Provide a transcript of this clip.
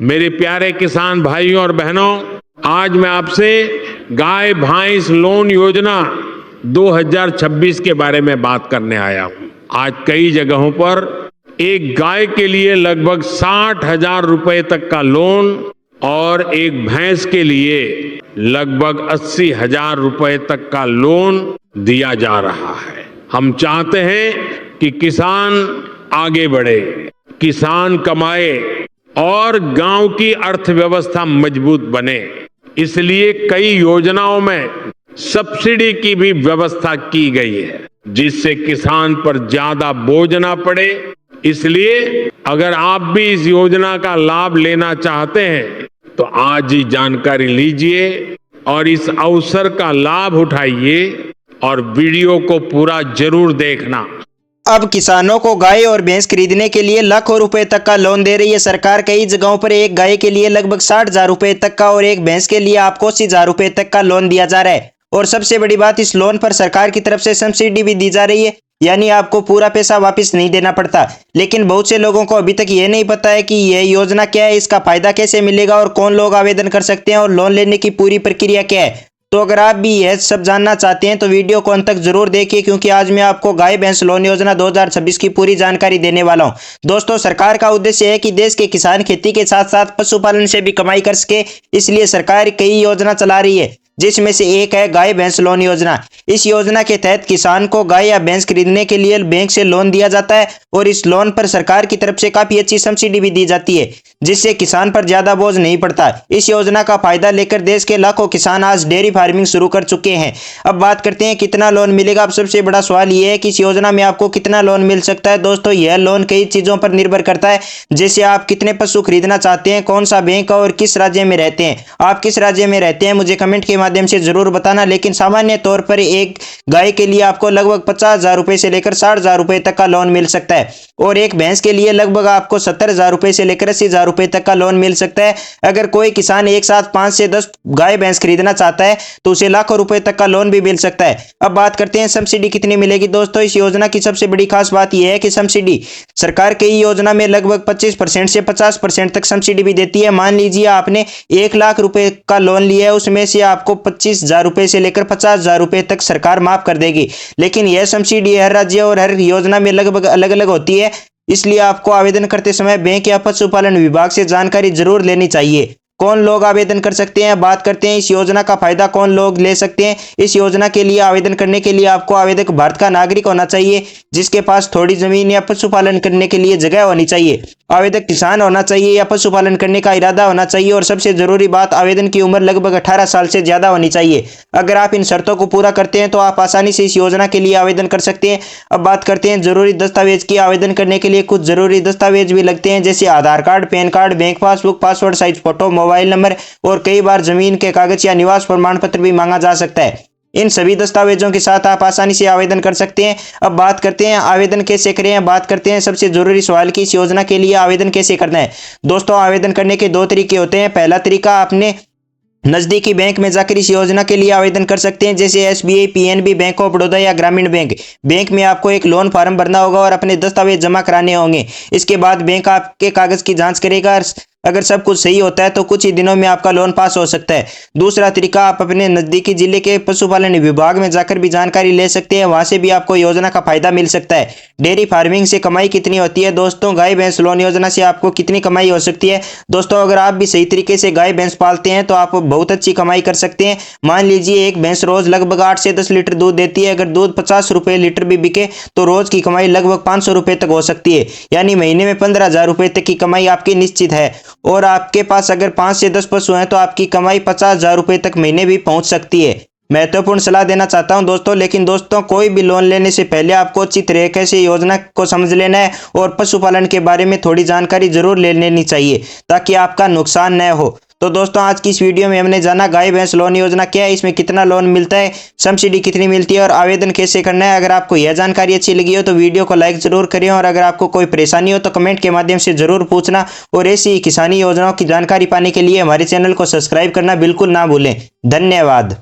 मेरे प्यारे किसान भाइयों और बहनों, आज मैं आपसे गाय भैंस लोन योजना 2026 के बारे में बात करने आया हूं। आज कई जगहों पर एक गाय के लिए लगभग 60,000 रुपए तक का लोन और एक भैंस के लिए लगभग 80,000 रुपए तक का लोन दिया जा रहा है। हम चाहते हैं कि किसान आगे बढ़े, किसान कमाए और गांव की अर्थव्यवस्था मजबूत बने। इसलिए कई योजनाओं में सब्सिडी की भी व्यवस्था की गई है, जिससे किसान पर ज्यादा बोझ ना पड़े। इसलिए अगर आप भी इस योजना का लाभ लेना चाहते हैं तो आज ही जानकारी लीजिए और इस अवसर का लाभ उठाइए और वीडियो को पूरा जरूर देखना। अब किसानों को गाय और भैंस खरीदने के लिए लाखों रुपए तक का लोन दे रही है सरकार। कई जगहों पर एक गाय के लिए लगभग 60,000 रुपए तक का और एक भैंस के लिए आपको 80,000 रुपए तक का लोन दिया जा रहा है। और सबसे बड़ी बात, इस लोन पर सरकार की तरफ से सब्सिडी भी दी जा रही है, यानी आपको पूरा पैसा वापस नहीं देना पड़ता। लेकिन बहुत से लोगों को अभी तक ये नहीं पता है कि यह योजना क्या है, इसका फायदा कैसे मिलेगा और कौन लोग आवेदन कर सकते हैं और लोन लेने की पूरी प्रक्रिया क्या है। तो अगर आप भी यह सब जानना चाहते हैं तो वीडियो को अंत तक जरूर देखिए, क्योंकि आज मैं आपको गाय भैंस लोन योजना 2026 की पूरी जानकारी देने वाला हूं। दोस्तों, सरकार का उद्देश्य है कि देश के किसान खेती के साथ साथ पशुपालन से भी कमाई कर सके, इसलिए सरकार कई योजना चला रही है, जिसमें से एक है गाय भैंस लोन योजना। इस योजना के तहत किसान को गाय या भैंस खरीदने के लिए बैंक से लोन दिया जाता है और इस लोन पर सरकार की तरफ से काफी अच्छी सब्सिडी भी दी जाती है, जिससे किसान पर ज्यादा बोझ नहीं पड़ता। इस योजना का फायदा लेकर देश के लाखों किसान आज डेयरी फार्मिंग शुरू कर चुके हैं। अब बात करते हैं कितना लोन मिलेगा। अब सबसे बड़ा सवाल यह है कि इस योजना में आपको कितना लोन मिल सकता है। दोस्तों, यह लोन कई चीजों पर निर्भर करता है, जैसे आप कितने पशु खरीदना चाहते हैं, कौन सा बैंक और किस राज्य में रहते हैं। आप किस राज्य में रहते हैं मुझे कमेंट के माध्यम से जरूर बताना। लेकिन सामान्य तौर पर एक गाय के लिए आपको लगभग 50,000 रुपए से लेकर 60,000 रुपए तक का लोन मिल सकता है और एक भैंस के लिए लगभग आपको 70,000 रुपए से लेकर 80,000 रुपए तक का लोन मिल सकता है। अगर कोई किसान एक साथ 5 से 10 गाय भैंस खरीदना चाहता है तो उसे लाखों रुपए तक का लोन भी मिल सकता है। अब बात करते हैं सब्सिडी कितनी मिलेगी। दोस्तों, इस योजना की सबसे बड़ी खास बात यह है कि सब्सिडी सरकार कई योजना में लगभग 25% से 50% तक सब्सिडी भी देती है। मान लीजिए आपने 1 लाख रुपए का लोन लिया है, उसमें से आपको 25,000 रुपए से लेकर 50,000 रुपए तक सरकार माफ कर देगी। लेकिन यह सब्सिडी हर राज्य और हर योजना में लगभग अलग अलग होती है, इसलिए आपको आवेदन करते समय बैंक या पशुपालन विभाग से जानकारी जरूर लेनी चाहिए। कौन लोग आवेदन कर सकते हैं, बात करते हैं इस योजना का फायदा कौन लोग ले सकते हैं। इस योजना के लिए आवेदन करने के लिए आपको आवेदक भारत का नागरिक होना चाहिए, जिसके पास थोड़ी जमीन या पशुपालन करने के लिए जगह होनी चाहिए। आवेदक किसान होना चाहिए या पशुपालन करने का इरादा होना चाहिए और सबसे जरूरी बात, आवेदन की उम्र लगभग 18 साल से ज्यादा होनी चाहिए। अगर आप इन शर्तों को पूरा करते हैं तो आप आसानी से इस योजना के लिए आवेदन कर सकते हैं। अब बात करते हैं जरूरी दस्तावेज की। आवेदन करने के लिए कुछ जरूरी दस्तावेज भी लगते हैं, जैसे Aadhaar card, PAN card, bank passbook, passport size photo, mobile number और कई बार जमीन के कागज या निवास प्रमाण पत्र भी मांगा जा सकता है। इन सभी दस्तावेजों के साथ आप आसानी से आवेदन कर सकते हैं। अब बात करते हैं आवेदन कैसे करें। बात करते हैं सबसे जरूरी सवाल की, इस योजना के लिए आवेदन कैसे करना है। दोस्तों, आवेदन करने के 2 तरीके होते हैं। पहला तरीका, आपने नजदीकी बैंक में जाकर इस योजना के लिए आवेदन कर सकते हैं, जैसे SBI, PNB, bank of Baroda या ग्रामीण बैंक। बैंक में आपको एक लोन फॉर्म भरना होगा और अपने दस्तावेज जमा कराने होंगे। इसके बाद बैंक आपके कागज की जांच करेगा। अगर सब कुछ सही होता है तो कुछ ही दिनों में आपका लोन पास हो सकता है। दूसरा तरीका, आप अपने नजदीकी जिले के पशुपालन विभाग में जाकर भी जानकारी ले सकते हैं, वहां से भी आपको योजना का फायदा मिल सकता है। डेयरी फार्मिंग से कमाई कितनी होती है। दोस्तों, गाय भैंस लोन योजना से आपको कितनी कमाई हो सकती है। दोस्तों, अगर आप भी सही तरीके से गाय भैंस पालते हैं तो आप बहुत अच्छी कमाई कर सकते हैं। मान लीजिए एक भैंस रोज लगभग 8 से 10 लीटर दूध देती है। अगर दूध 50 रुपए लीटर भी बिके तो रोज की कमाई लगभग 500 रुपए तक हो सकती है, यानी महीने में 15,000 रुपए तक की कमाई आपकी निश्चित है। और आपके पास अगर 5 से 10 पशु हैं तो आपकी कमाई 50,000 रुपए तक महीने भी पहुंच सकती है। महत्वपूर्ण सलाह देना चाहता हूं दोस्तों, लेकिन दोस्तों कोई भी लोन लेने से पहले आपको अच्छी तरीके से योजना को समझ लेना है और पशुपालन के बारे में थोड़ी जानकारी जरूर ले लेनी चाहिए, ताकि आपका नुकसान न हो। तो दोस्तों, आज की इस वीडियो में हमने जाना गाय भैंस लोन योजना क्या है, इसमें कितना लोन मिलता है, सब्सिडी कितनी मिलती है और आवेदन कैसे करना है। अगर आपको यह जानकारी अच्छी लगी हो तो वीडियो को लाइक जरूर करें और अगर आपको कोई परेशानी हो तो कमेंट के माध्यम से जरूर पूछना। और ऐसी ही किसानी योजनाओं की जानकारी पाने के लिए हमारे चैनल को सब्सक्राइब करना बिल्कुल ना भूलें। धन्यवाद।